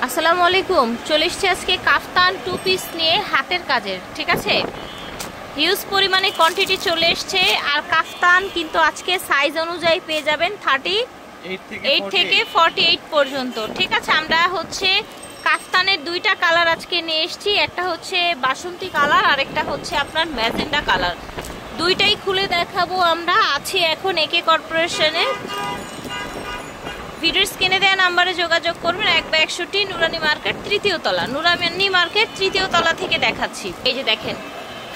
আসসালামু আলাইকুম। চলে এসেছি আজকে কাফতান টু পিস নিয়ে হাতের কাজের, ঠিক আছে। হিউজ পরিমাণে কোয়ান্টিটি চলে এসছে। আর কাফতান কিন্তু আজকে সাইজ অনুযায়ী পেয়ে যাবেন 38 থেকে 48 পর্যন্ত, ঠিক আছে। আমরা হচ্ছে কাফতানের দুইটা কালার আজকে নিয়ে এসেছি, একটা হচ্ছে বাসন্তী কালার আর একটা হচ্ছে আপনার ম্যাজেন্ডা কালার। দুইটাই খুলে দেখাবো। আমরা আছি এখন একে কর্পোরেশনে। ভিডিওর স্ক্রিনে দেওয়া নাম্বারে যোগাযোগ করবেন। 1/61 নুরানি মার্কেট তৃতীয় তলা, নুরানি মার্কেট তৃতীয় তলা থেকে দেখাচ্ছি। এই যে দেখেন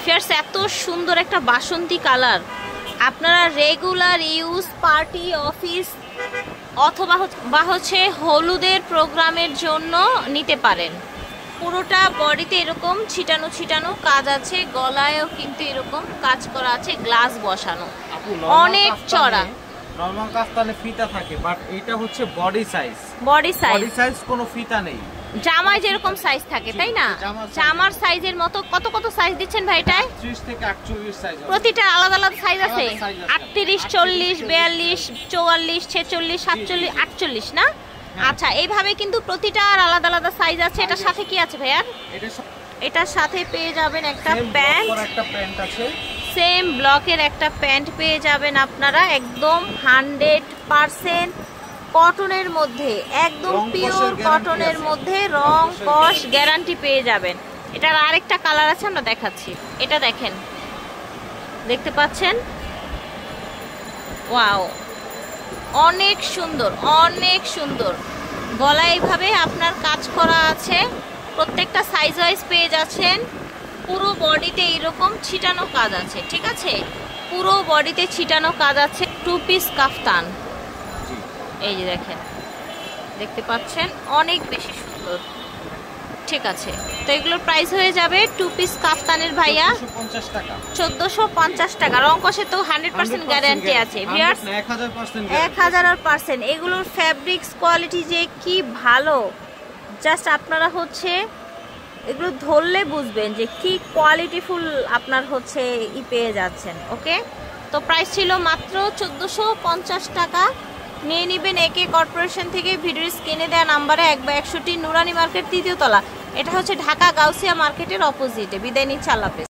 ফিয়ার্স, এত সুন্দর একটা বাসন্তী কালার। আপনারা রেগুলার ইউজ, পার্টি, অফিস অথবা হচ্ছে হলুদের প্রোগ্রামের জন্য নিতে পারেন। পুরোটা বডিতে এরকম ছিটানো ছিটানো কাজ আছে, গলায়ও কিন্তু এরকম কাজ করা আছে, গ্লাস বসানো, অনেক চড়া। নরমাল কাফতানে ফিতা থাকে, বাট এটা হচ্ছে বডি সাইজ। বডি সাইজ কোনো ফিতা নেই। জামায় যেরকম সাইজ থাকে, তাই না? জামার সাইজের মতো কত কত সাইজ দিচ্ছেন ভাই? এটায় 30 থেকে 48 সাইজ। প্রতিটা আলাদা আলাদা সাইজ আছে। 38, 40, 42, 44, 46, 47, 48 না? আচ্ছা, এইভাবে কিন্তু প্রতিটার আলাদা আলাদা সাইজ আছে। এটার সাথে কি আছে ভাইয়া? এটার সাথে পেয়ে যাবেন একটা প্যান্ট, সেম ব্লকের একটা প্যান্ট পেয়ে যাবেন আপনারা, একদম 100% কটনের মধ্যে, একদম পিওর কটনের মধ্যে, রং কস গ্যারান্টি পেয়ে যাবেন। এটার আরেকটা কালার আছে, আমরা দেখাচ্ছি। এটা দেখেন, দেখতে পাচ্ছেন? ওয়াও, অনেক সুন্দর, অনেক সুন্দর। গলায় এইভাবে আপনার কাজ করা আছে, প্রত্যেকটা সাইজ ওয়াইজ পেয়ে যাচ্ছেন। পুরো বডিতে এইরকম ছিটানো কাজ আছে, ঠিক আছে। পুরো বডিতে ছিটানো কাজ আছে। টু পিস কাফতান, এই যে দেখেন, দেখতে পাচ্ছেন, অনেক বেশি সুন্দর, ঠিক আছে। তো এগুলোর প্রাইস হয়ে যাবে টু পিস কাফতানের ভাইয়া 1450 টাকা। রং কষে তো 100% গ্যারান্টি আছে ভিউয়ার্স, 1000%। এগুলোর ফ্যাব্রিক্স কোয়ালিটি যে কি ভালো, জাস্ট আপনারা হচ্ছে এগুলো ধরলে বুঝবেন যে কি কোয়ালিটিফুল আপনার হচ্ছে পেয়ে যাচ্ছেন। ওকে, তো প্রাইস ছিল মাত্র 1450 টাকা। নিয়ে নেবেন একে কর্পোরেশন থেকে। ভিডিওর স্ক্রিনে দেওয়া নাম্বারে 1/61 নুরানি মার্কেট তৃতীয় তলা। এটা হচ্ছে ঢাকা গাউসিয়া মার্কেটের অপোজিটে। বিদায় নিচ্ছে, আল্লাহ হাফেজ।